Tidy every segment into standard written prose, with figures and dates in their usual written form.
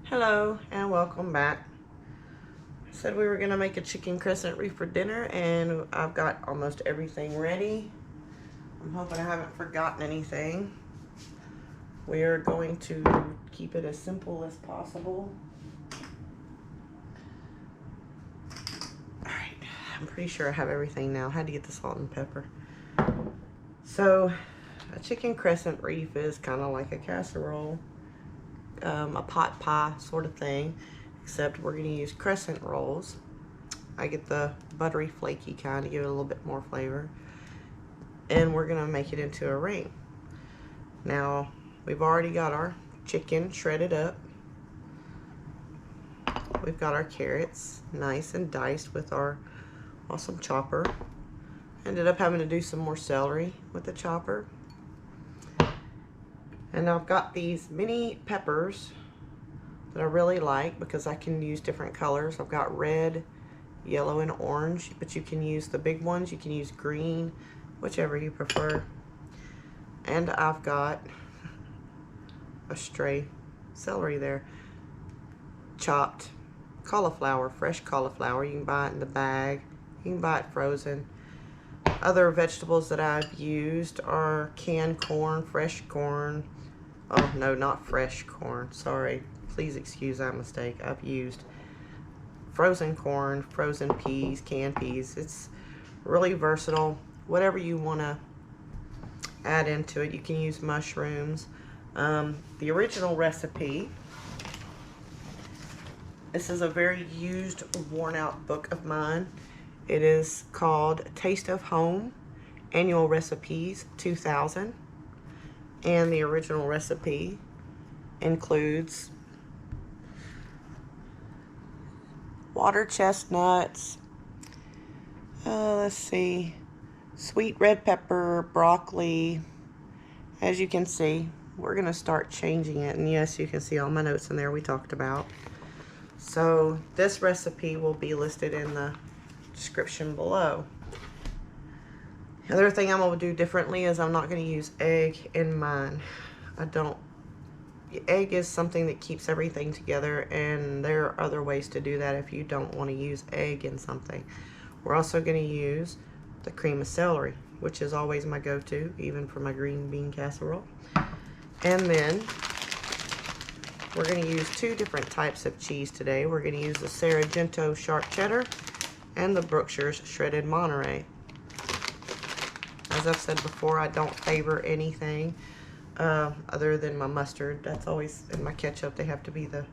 Hello and welcome back. I said we were gonna make a chicken crescent reef for dinner, and I've got almost everything ready. I'm hoping I haven't forgotten anything. We are going to keep it as simple as possible. Alright, I'm pretty sure I have everything now. I had to get the salt and pepper. So a chicken crescent reef is kind of like a casserole, a pot pie sort of thing, except we're going to use crescent rolls. I get the buttery flaky kind to give it a little bit more flavor, and we're going to make it into a ring. Now we've already got our chicken shredded up. We've got our carrots nice and diced with our awesome chopper. Ended up having to do some more celery with the chopper. And I've got these mini peppers that I really like because I can use different colors. I've got red, yellow, and orange, but you can use the big ones, you can use green, whichever you prefer. And I've got a stray celery there. Chopped cauliflower, fresh cauliflower. You can buy it in the bag, you can buy it frozen. Other vegetables that I've used are canned corn, fresh corn. Oh, no, not fresh corn. Sorry. Please excuse that mistake. I've used frozen corn, frozen peas, canned peas. It's really versatile. Whatever you want to add into it. You can use mushrooms. The original recipe. This is a very used, worn out book of mine. It is called Taste of Home, Annual Recipes 2000. And the original recipe includes water chestnuts, let's see, sweet red pepper, broccoli. As you can see, we're going to start changing it. And yes, you can see all my notes in there we talked about. So this recipe will be listed in the description below. The other thing I'm going to do differently is I'm not going to use egg in mine. Egg is something that keeps everything together, and there are other ways to do that if you don't want to use egg in something. We're also going to use the cream of celery, which is always my go-to, even for my green bean casserole. And then we're going to use two different types of cheese today. We're going to use the Sargento sharp cheddar and the Brookshire's shredded Monterey. As I've said before, I don't favor anything other than my mustard. That's always, in my ketchup, they have to be the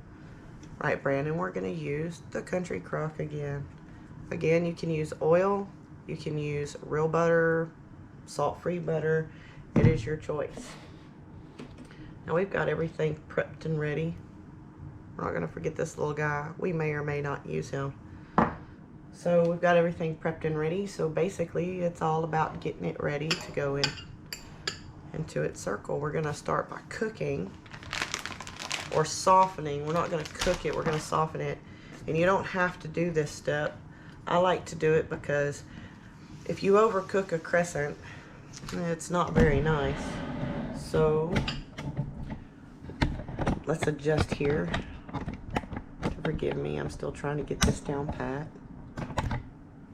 right brand. And we're going to use the Country Crock again. Again, you can use oil, you can use real butter, salt-free butter. It is your choice. Now we've got everything prepped and ready. We're not going to forget this little guy. We may or may not use him. So we've got everything prepped and ready. So basically it's all about getting it ready to go into its circle. We're going to start by cooking or softening. We're not going to cook it, we're going to soften it. And you don't have to do this step. I like to do it because if you overcook a crescent, it's not very nice. So let's adjust here. Forgive me, I'm still trying to get this down pat.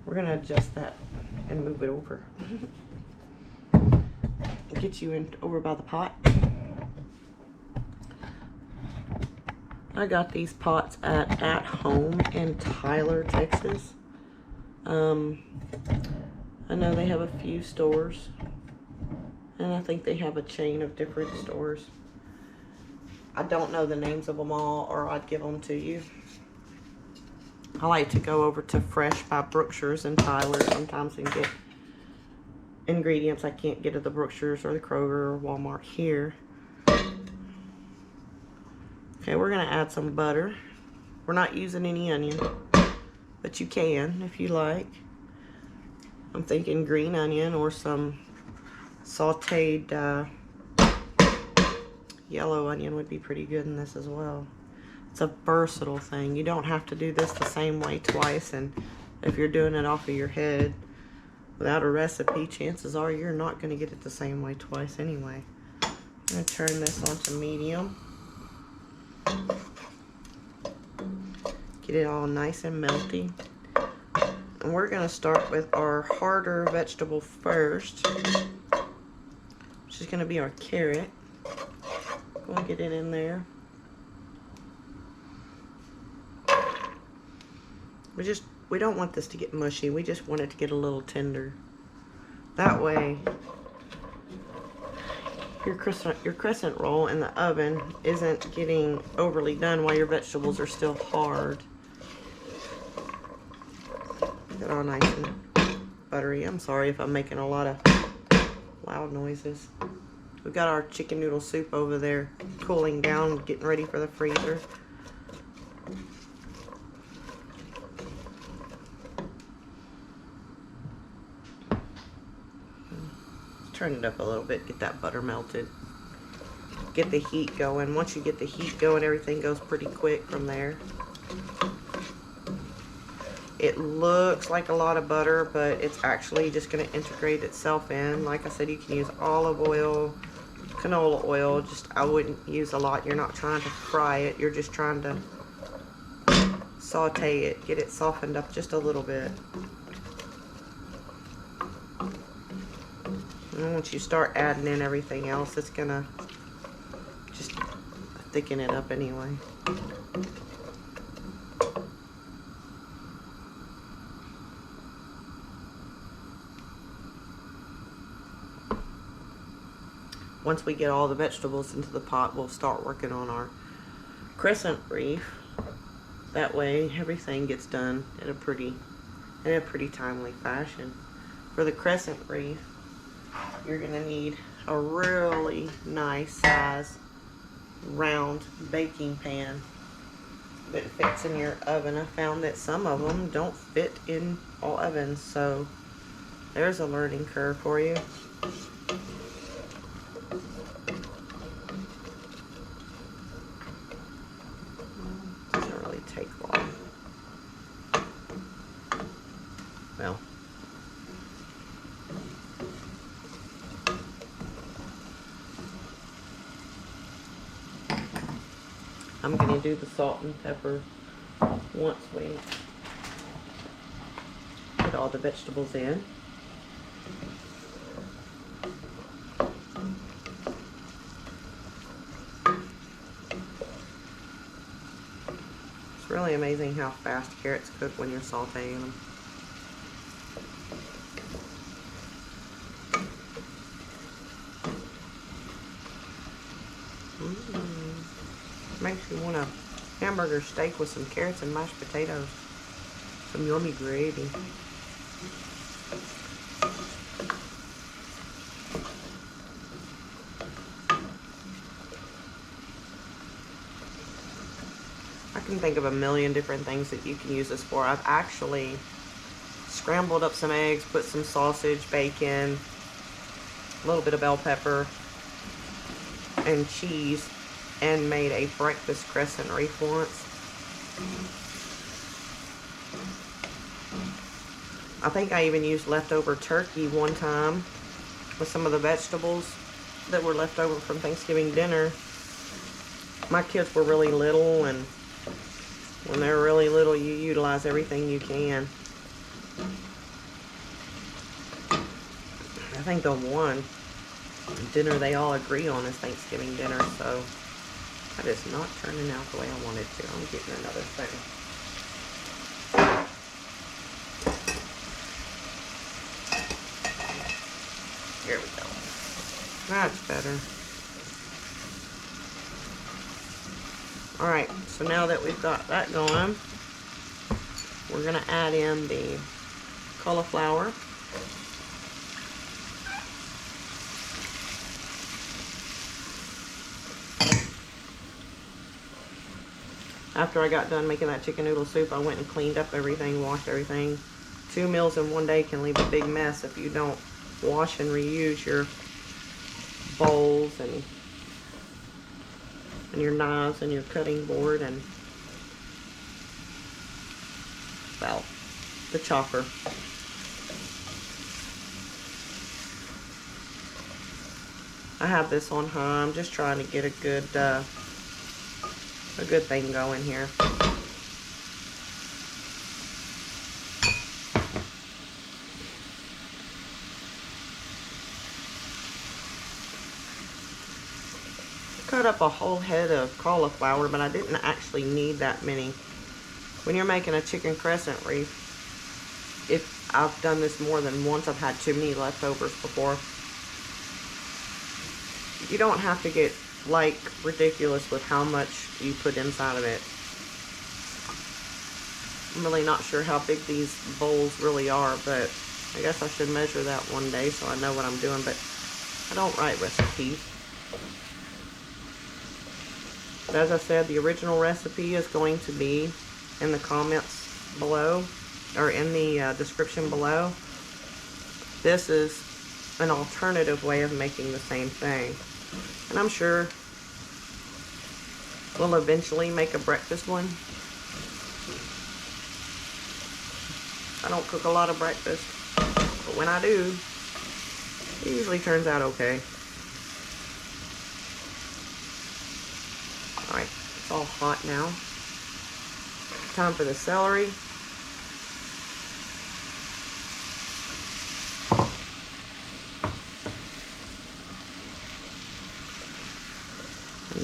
We're going to adjust that and move it over. Get you in over by the pot. I got these pots at home in Tyler, Texas. I know they have a few stores, and I think they have a chain of different stores. I don't know the names of them all, or I'd give them to you. I like to go over to Fresh by Brookshire's and Tyler sometimes and get ingredients I can't get at the Brookshire's or the Kroger or Walmart here. Okay, we're going to add some butter. We're not using any onion, but you can if you like. I'm thinking green onion or some sauteed yellow onion would be pretty good in this as well. It's a versatile thing. You don't have to do this the same way twice, and if you're doing it off of your head without a recipe, chances are you're not going to get it the same way twice anyway. I'm going to turn this on to medium. Get it all nice and melty. And we're going to start with our harder vegetable first, which is going to be our carrot. Go and get it in there. We don't want this to get mushy. We just want it to get a little tender. That way, your crescent roll in the oven isn't getting overly done while your vegetables are still hard. Get all nice and buttery. I'm sorry if I'm making a lot of loud noises. We've got our chicken noodle soup over there cooling down, getting ready for the freezer. Turn it up a little bit, get that butter melted. Get the heat going. Once you get the heat going, everything goes pretty quick from there. It looks like a lot of butter, but it's actually just going to integrate itself in. Like I said, you can use olive oil, canola oil. I wouldn't use a lot. You're not trying to fry it. You're just trying to saute it, get it softened up just a little bit. And once you start adding in everything else, it's gonna just thicken it up anyway. Once we get all the vegetables into the pot, we'll start working on our crescent wreath. That way, everything gets done in a pretty timely fashion. For the crescent wreath, you're gonna need a really nice size round baking pan that fits in your oven. I found that some of them don't fit in all ovens, so there's a learning curve for you. Doesn't really take long. Well, I'm going to do the salt and pepper once we put all the vegetables in. It's really amazing how fast carrots cook when you're sauteing them. Makes you want a hamburger steak with some carrots and mashed potatoes. Some yummy gravy. I can think of a million different things that you can use this for. I've actually scrambled up some eggs, put some sausage, bacon, a little bit of bell pepper, and cheese, and made a breakfast crescent wreath once. I think I even used leftover turkey one time with some of the vegetables that were left over from Thanksgiving dinner. My kids were really little, and when they're really little, you utilize everything you can. I think the one dinner they all agree on is Thanksgiving dinner, so that is not turning out the way I wanted to. I'm getting another thing. Here we go. That's better. Alright, so now that we've got that going, we're going to add in the cauliflower. After I got done making that chicken noodle soup, I went and cleaned up everything, washed everything. 2 meals in one day can leave a big mess if you don't wash and reuse your bowls and your knives and your cutting board and, well, the chopper. I have this on high. I'm just trying to get a good thing going here. up a whole head of cauliflower, but I didn't actually need that many. When you're making a chicken crescent wreath, if I've done this more than once, I've had too many leftovers before. You don't have to get like ridiculous with how much you put inside of it. I'm really not sure how big these bowls really are, but I guess I should measure that one day so I know what I'm doing, but I don't write recipes. But as I said, the original recipe is going to be in the comments below, or in the description below. This is an alternative way of making the same thing. And I'm sure we'll eventually make a breakfast one. I don't cook a lot of breakfast, but when I do, it usually turns out okay. Alright, it's all hot now. Time for the celery.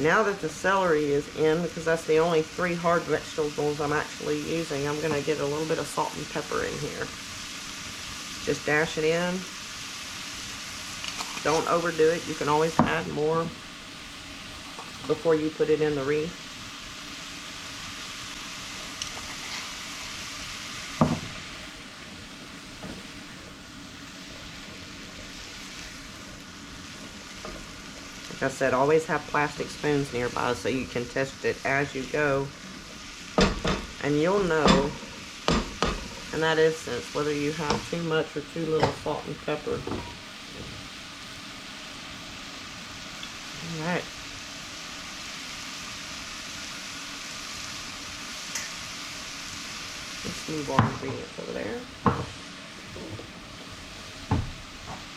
Now that the celery is in, because that's the only 3 hard vegetables I'm actually using, I'm going to get a little bit of salt and pepper in here. Just dash it in. Don't overdo it. You can always add more before you put it in the wreath. Like I said, always have plastic spoons nearby so you can test it as you go. And you'll know in that instance whether you have too much or too little salt and pepper. Alright. Let's move our ingredients over there.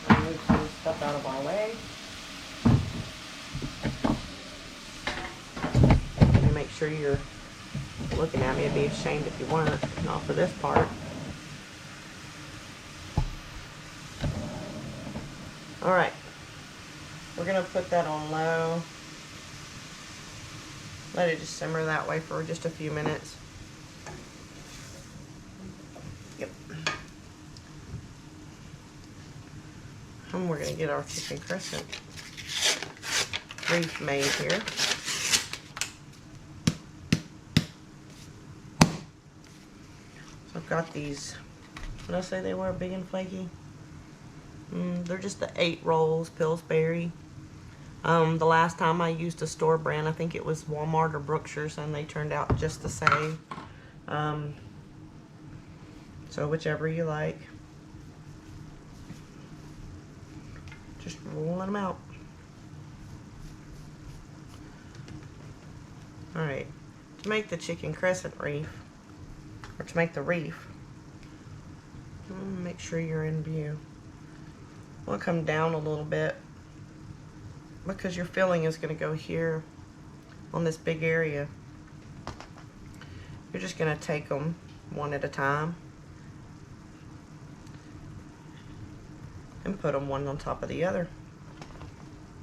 I'll move some stuff out of our way. Make sure you're looking at me. I'd be ashamed if you weren't. Not for this part. Alright. We're going to put that on low. Let it just simmer that way for just a few minutes. Yep. And we're going to get our chicken crescent wreath made here. I've got these, what did I say they were, big and flaky? They're just the 8 rolls, Pillsbury. The last time I used a store brand, I think it was Walmart or Brookshire's, and they turned out just the same. So whichever you like. Just rolling them out. Alright, to make the chicken crescent wreath, or to make the wreath, make sure you're in view. I want to come down a little bit because your filling is going to go here on this big area. You're just going to take them one at a time and put them one on top of the other,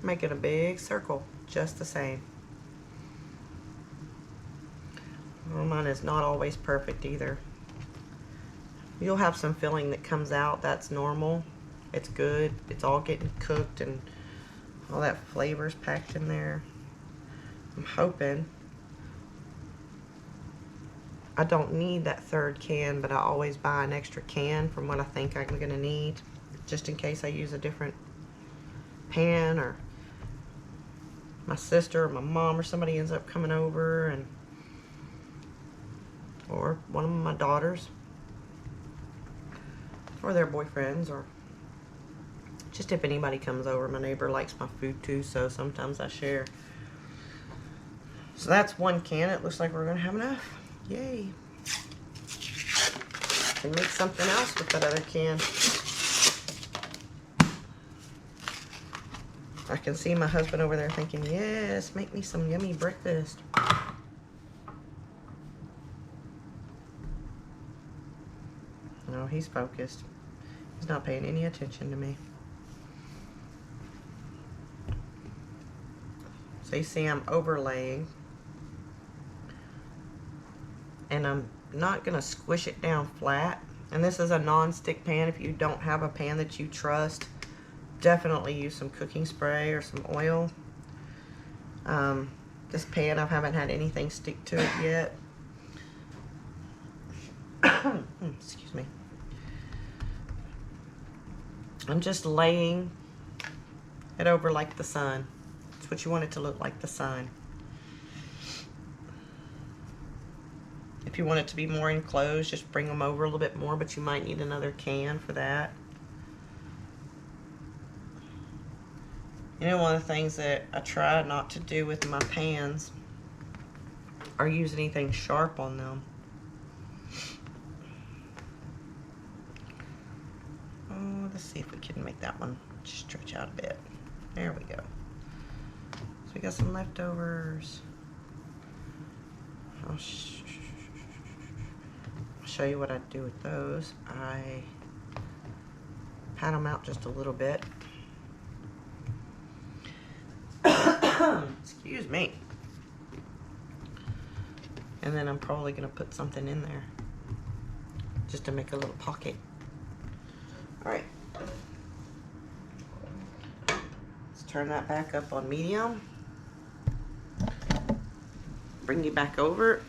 making a big circle just the same. Well, mine is not always perfect either. You'll have some filling that comes out. That's normal. It's good. It's all getting cooked and all that flavor's packed in there. I'm hoping. I don't need that 3rd can, but I always buy an extra can from what I think I'm going to need, just in case I use a different pan, or my sister or my mom or somebody ends up coming over, and or one of my daughters, or their boyfriends, or just if anybody comes over. My neighbor likes my food too, so sometimes I share. So that's 1 can. It looks like we're gonna have enough. Yay. Can make something else with that other can. I can see my husband over there thinking, yes, make me some yummy breakfast. No, he's focused. He's not paying any attention to me. So you see I'm overlaying. And I'm not going to squish it down flat. And this is a non-stick pan. If you don't have a pan that you trust, definitely use some cooking spray or some oil. This pan, I haven't had anything stick to it yet. Excuse me. I'm just laying it over like the sun. That's what you want it to look like, the sun. If you want it to be more enclosed, just bring them over a little bit more, but you might need another can for that. You know, one of the things that I try not to do with my pans are use anything sharp on them. Oh, let's see if we can make that one just stretch out a bit. There we go. So we got some leftovers. I'll show you what I do with those. I pat them out just a little bit. Excuse me. And then I'm probably going to put something in there just to make a little pocket. Alright. Let's turn that back up on medium. Bring you back over.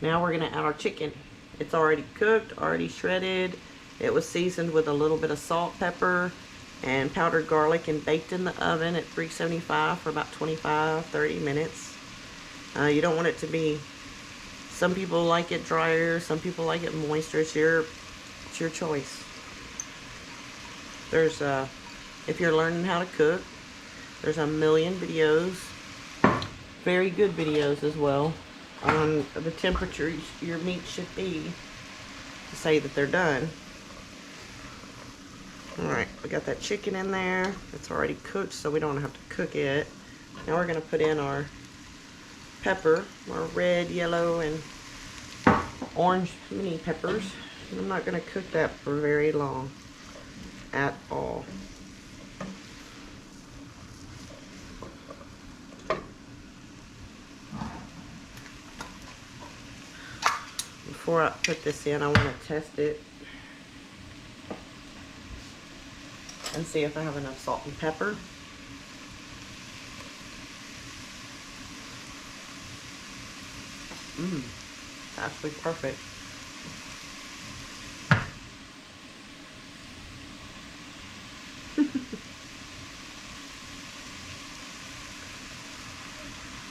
Now we're going to add our chicken. It's already cooked, already shredded. It was seasoned with a little bit of salt, pepper, and powdered garlic and baked in the oven at 375 for about 25-30 minutes. You don't want it to be, some people like it drier, some people like it moister. It's your choice. There's if you're learning how to cook, there's a million videos, very good videos as well, on the temperature your meat should be to say that they're done. Alright, we got that chicken in there. It's already cooked, so we don't have to cook it. Now we're going to put in our pepper, our red, yellow, and orange mini peppers. I'm not going to cook that for very long at all. Before I put this in, I want to test it and see if I have enough salt and pepper. Actually perfect.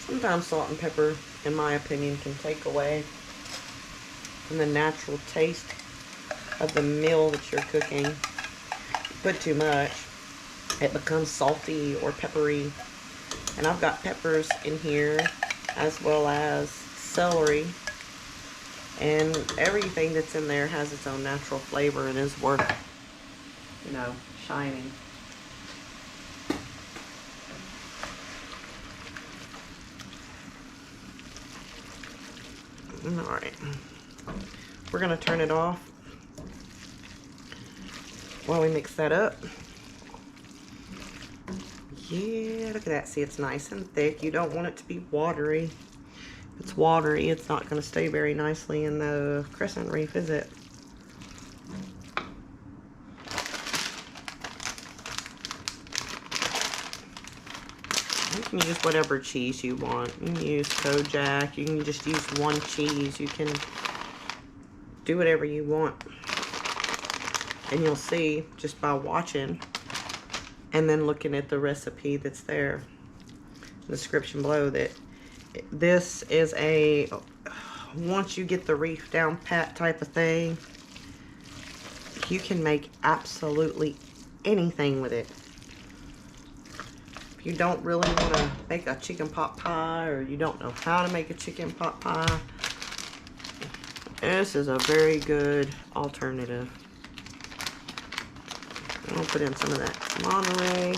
Sometimes salt and pepper, in my opinion, can take away from the natural taste of the meal that you're cooking. Put too much, it becomes salty or peppery. And I've got peppers in here as well as celery, and everything that's in there has its own natural flavor and is worth, you know, shining. Alright, we're going to turn it off while we mix that up. Yeah, look at that. See, it's nice and thick. You don't want it to be watery. If it's watery, it's not going to stay very nicely in the crescent wreath, is it? You can use whatever cheese you want. You can use Kojak. You can just use one cheese. You can do whatever you want. And you'll see just by watching and then looking at the recipe that's there in the description below that this is a, once you get the wreath down pat type of thing, you can make absolutely anything with it. If you don't really want to make a chicken pot pie, or you don't know how to make a chicken pot pie, this is a very good alternative. I'll put in some of that Monterey.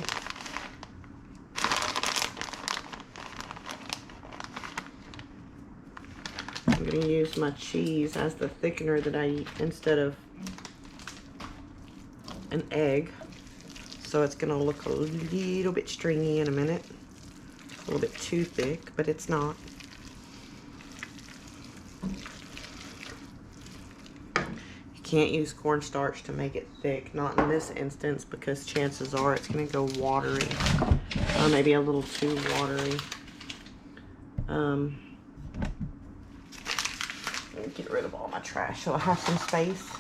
I'm going to use my cheese as the thickener that I eat instead of an egg. So it's gonna look a little bit stringy in a minute. A little bit too thick, but it's not. You can't use cornstarch to make it thick, not in this instance, because chances are it's gonna go watery. Or maybe a little too watery. Let me get rid of all my trash so I have some space.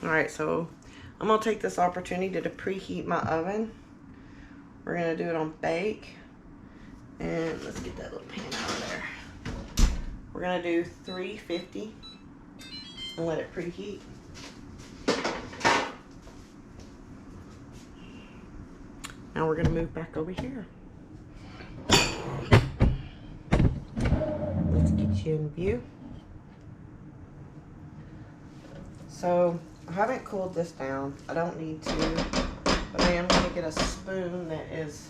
Alright, so I'm going to take this opportunity to preheat my oven. We're going to do it on bake. And let's get that little pan out of there. We're going to do 350 and let it preheat. Now we're going to move back over here. Let's get you in view. So I haven't cooled this down. I don't need to, but I am going to get a spoon that is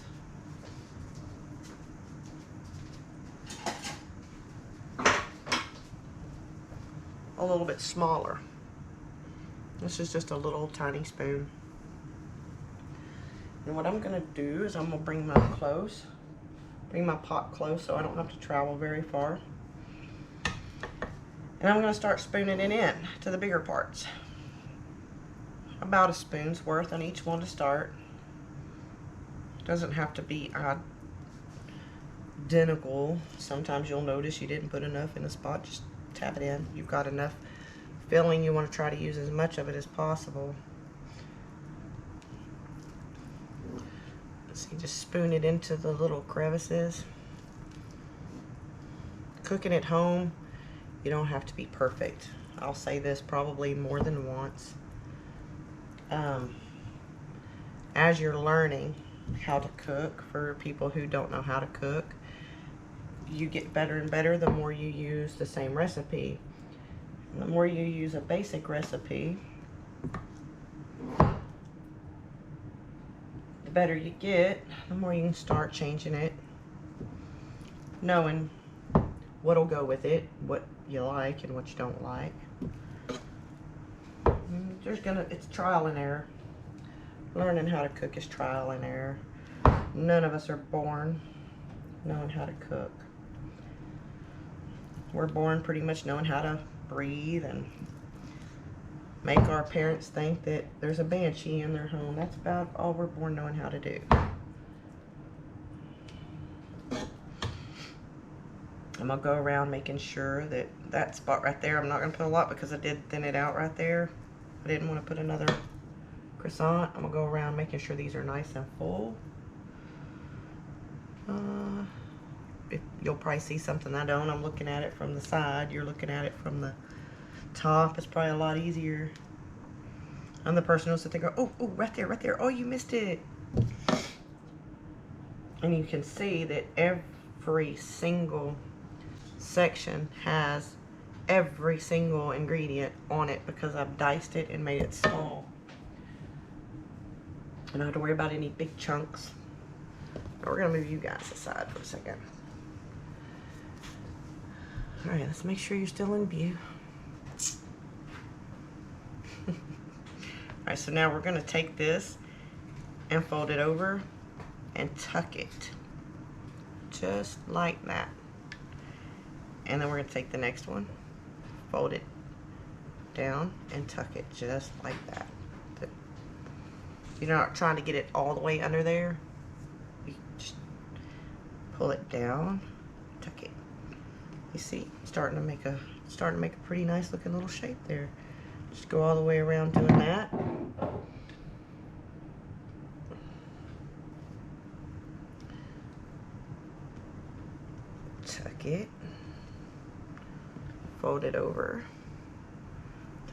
a little bit smaller. This is just a little tiny spoon. And what I'm going to do is I'm going to bring my pot close so I don't have to travel very far. And I'm going to start spooning it in to the bigger parts. About a spoon's worth on each one to start. Doesn't have to be identical. Sometimes you'll notice you didn't put enough in a spot. Just tap it in. You've got enough filling. You want to try to use as much of it as possible. So you just spoon it into the little crevices. Cooking at home, you don't have to be perfect. I'll say this probably more than once. As you're learning how to cook, for people who don't know how to cook, you get better and better the more you use the same recipe. And the more you use a basic recipe, the better you get, the more you can start changing it, knowing what'll go with it, what you like and what you don't like. It's trial and error. Learning how to cook is trial and error. None of us are born knowing how to cook. We're born pretty much knowing how to breathe and make our parents think that there's a banshee in their home. That's about all we're born knowing how to do. I'm going to go around making sure that that spot right there, I'm not going to put a lot because I did thin it out right there. I didn't want to put another croissant. I'm going to go around making sure these are nice and full. You'll probably see something I don't. I'm looking at it from the side. You're looking at it from the top. It's probably a lot easier. I'm the person who'll sit there and go, oh, right there, right there. Oh, you missed it. And you can see that every single section has every single ingredient on it because I've diced it and made it small. I don't have to worry about any big chunks. But we're going to move you guys aside for a second. Alright, let's make sure you're still in view. Alright, so now we're going to take this and fold it over and tuck it. Just like that. And then we're going to take the next one, fold it down and tuck it just like that. You're not trying to get it all the way under there. You just pull it down, tuck it. You see, starting to make a pretty nice looking little shape there. Just go all the way around doing that. Tuck it. Fold it over.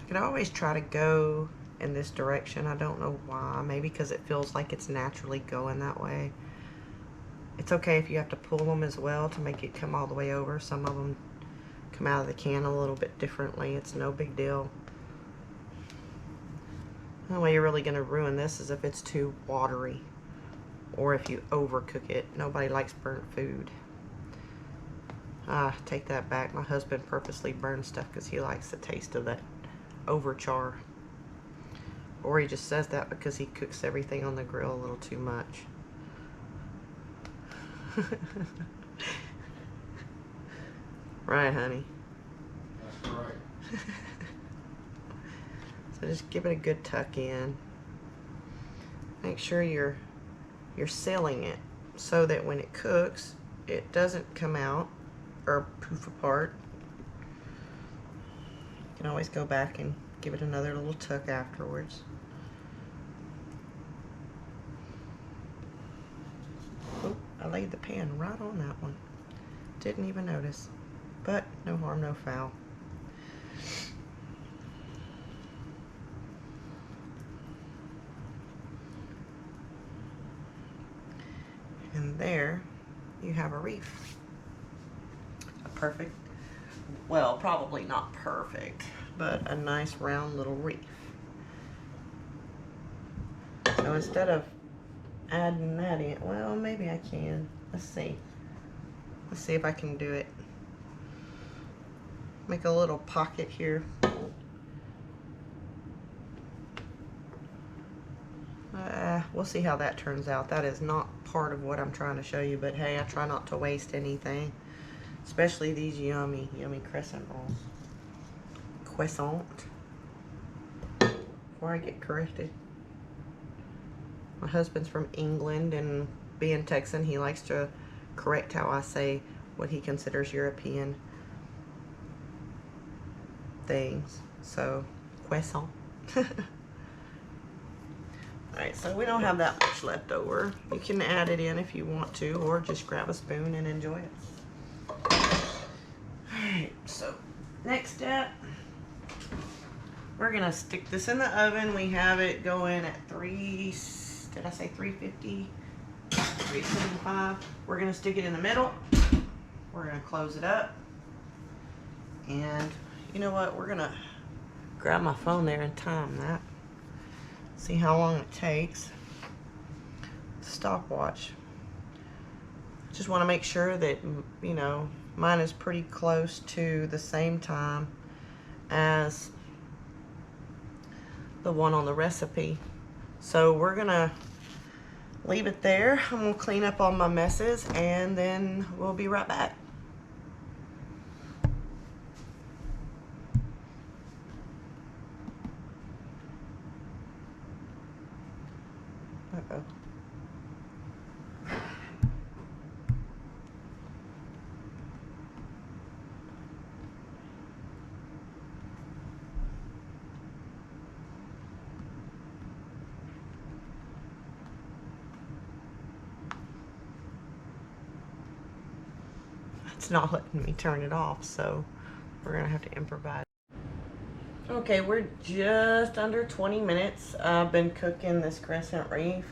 I can always try to go in this direction. I don't know why. Maybe because it feels like it's naturally going that way. It's okay if you have to pull them as well to make it come all the way over. Some of them come out of the can a little bit differently. It's no big deal. The only way you're really going to ruin this is if it's too watery or if you overcook it. Nobody likes burnt food. Take that back. My husband purposely burns stuff because he likes the taste of that overchar. Or he just says that because he cooks everything on the grill a little too much. Right, honey? That's right. So just give it a good tuck in. Make sure you're sealing it so that when it cooks, it doesn't come out or poof apart. You can always go back and give it another little tuck afterwards. Oh, I laid the pan right on that one. Didn't even notice. But no harm, no foul. And there you have a wreath. A perfect, well, probably not perfect, but a nice round little wreath. So instead of adding that in, well, maybe I can. Let's see. Let's see if I can do it. Make a little pocket here. We'll see how that turns out. That is not part of what I'm trying to show you, but hey, I try not to waste anything, especially these yummy, yummy crescent rolls. Crescent. Before I get corrected. My husband's from England, and being Texan, he likes to correct how I say what he considers European things. So, croissant. Alright, so we don't have that much left over. You can add it in if you want to, or just grab a spoon and enjoy it. Alright, so next step, we're gonna stick this in the oven. We have it going at 350? 375. We're gonna stick it in the middle. We're gonna close it up. And you know what? We're gonna grab my phone there and time that. See how long it takes. Stopwatch. Just want to make sure that, you know, mine is pretty close to the same time as the one on the recipe. So we're gonna leave it there. I'm gonna clean up all my messes and then we'll be right back. Uh-oh. It's not letting me turn it off, so we're gonna have to improvise. Okay, we're just under 20 minutes. I've been cooking this crescent wreath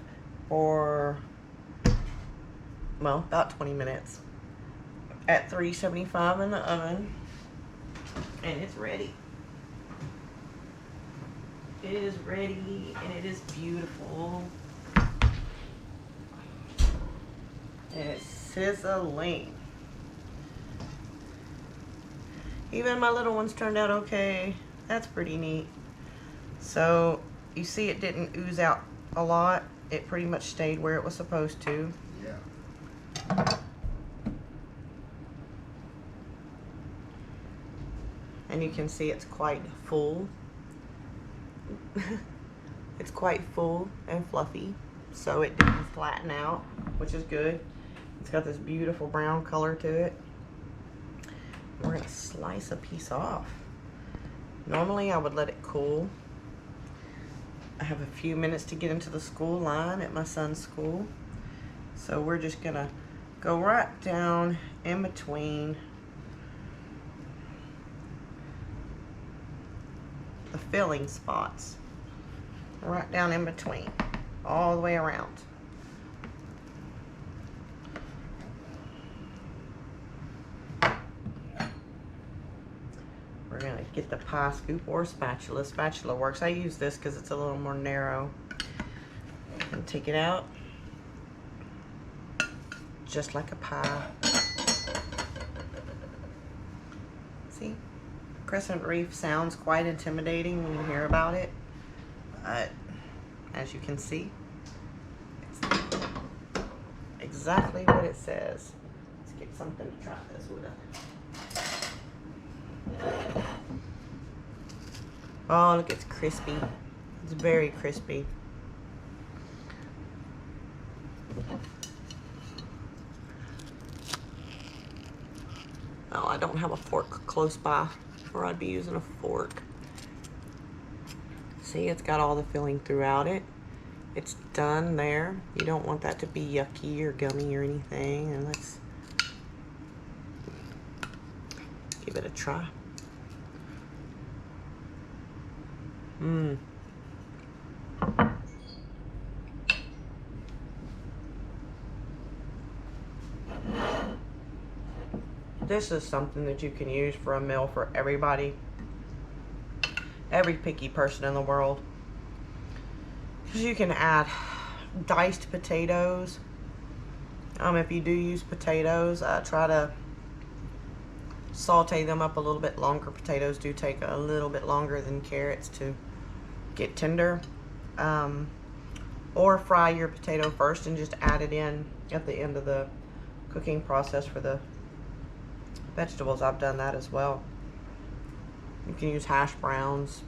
for, well, about 20 minutes at 375 in the oven, and it's ready. It is ready, and it is beautiful. And it's sizzling. Even my little ones turned out okay. That's pretty neat. So you see it didn't ooze out a lot. It pretty much stayed where it was supposed to. Yeah. And you can see it's quite full. It's quite full and fluffy. So it didn't flatten out, which is good. It's got this beautiful brown color to it. We're gonna slice a piece off. Normally I would let it cool. I have a few minutes to get into the school line at my son's school. So we're just gonna go right down in between the filling spots. Right down in between, all the way around. We're gonna get the pie scoop or spatula. Spatula works. I use this because it's a little more narrow. And take it out, just like a pie. See, crescent wreath sounds quite intimidating when you hear about it, but as you can see. It's exactly what it says. Let's get something to try this with. Oh, look, it's crispy. It's very crispy. Oh, I don't have a fork close by, or I'd be using a fork. See, it's got all the filling throughout it. It's done there. You don't want that to be yucky or gummy or anything. And let's give it a try. This is something that you can use for a meal for everybody. Every picky person in the world. Because you can add diced potatoes. If you do use potatoes, try to saute them up a little bit longer. Potatoes do take a little bit longer than carrots to get tender. Or fry your potato first and just add it in at the end of the cooking process for the vegetables. I've done that as well. You can use hash browns,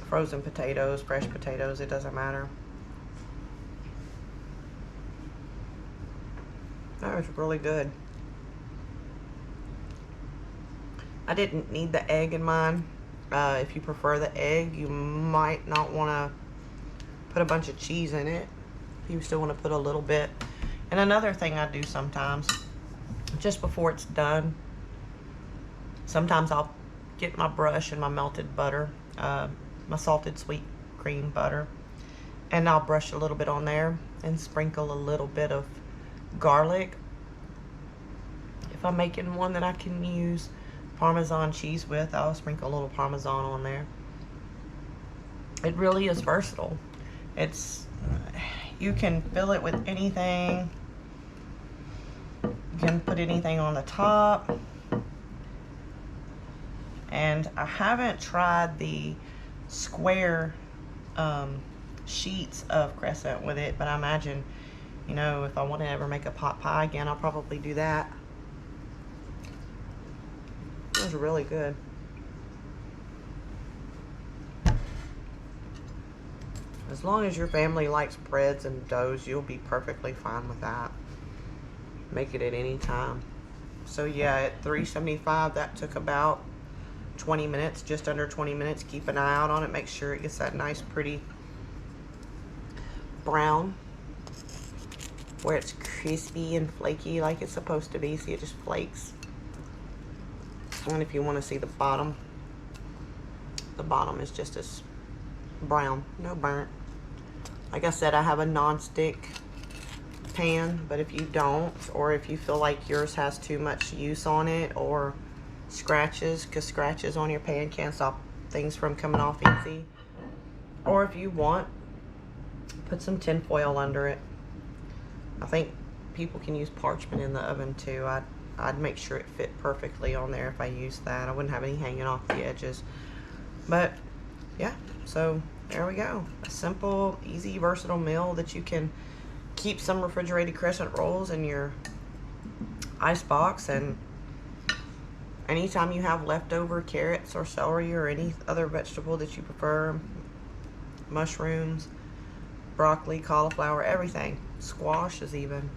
frozen potatoes, fresh potatoes, it doesn't matter. That was really good. I didn't need the egg in mine. If you prefer the egg, you might not want to put a bunch of cheese in it. You still want to put a little bit. And another thing I do sometimes, just before it's done, sometimes I'll get my brush and my melted butter, my salted sweet cream butter, and I'll brush a little bit on there and sprinkle a little bit of garlic. If I'm making one that I can use Parmesan cheese with, I'll sprinkle a little Parmesan on there. It really is versatile. You can fill it with anything. You can put anything on the top. And I haven't tried the square sheets of Crescent with it, but I imagine, you know, if I want to ever make a pot pie again, I'll probably do that. It was really good. As long as your family likes breads and doughs, you'll be perfectly fine with that. Make it at any time. So yeah, at 375, that took about 20 minutes, just under 20 minutes. Keep an eye out on it. Make sure it gets that nice, pretty brown, where it's crispy and flaky like it's supposed to be. See, it just flakes. And if you want to see the bottom is just as brown, no burnt. Like I said, I have a non-stick pan, but if you don't, or if you feel like yours has too much use on it, or scratches, because scratches on your pan can't stop things from coming off easy, or if you want, put some tin foil under it. I think people can use parchment in the oven too. I'd make sure it fit perfectly on there if I used that. I wouldn't have any hanging off the edges. But yeah, so there we go. A simple, easy, versatile meal that you can keep some refrigerated Crescent rolls in your ice box, and anytime you have leftover carrots or celery or any other vegetable that you prefer, mushrooms, broccoli, cauliflower, everything, squashes even,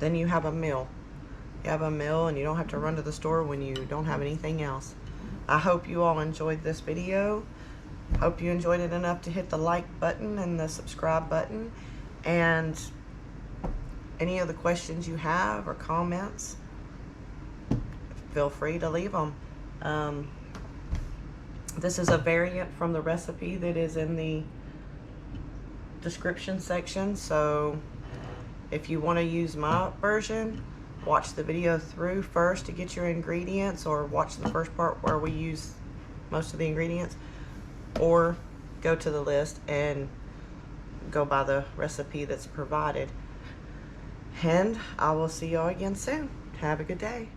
then you have a meal. You have a meal and you don't have to run to the store when you don't have anything else. I hope you all enjoyed this video. Hope you enjoyed it enough to hit the like button and the subscribe button. And any of the questions you have or comments, feel free to leave them. This is a variant from the recipe that is in the description section. So if you want to use my version, watch the video through first to get your ingredients, or watch the first part where we use most of the ingredients, or go to the list and go by the recipe that's provided. And I will see y'all again soon. Have a good day.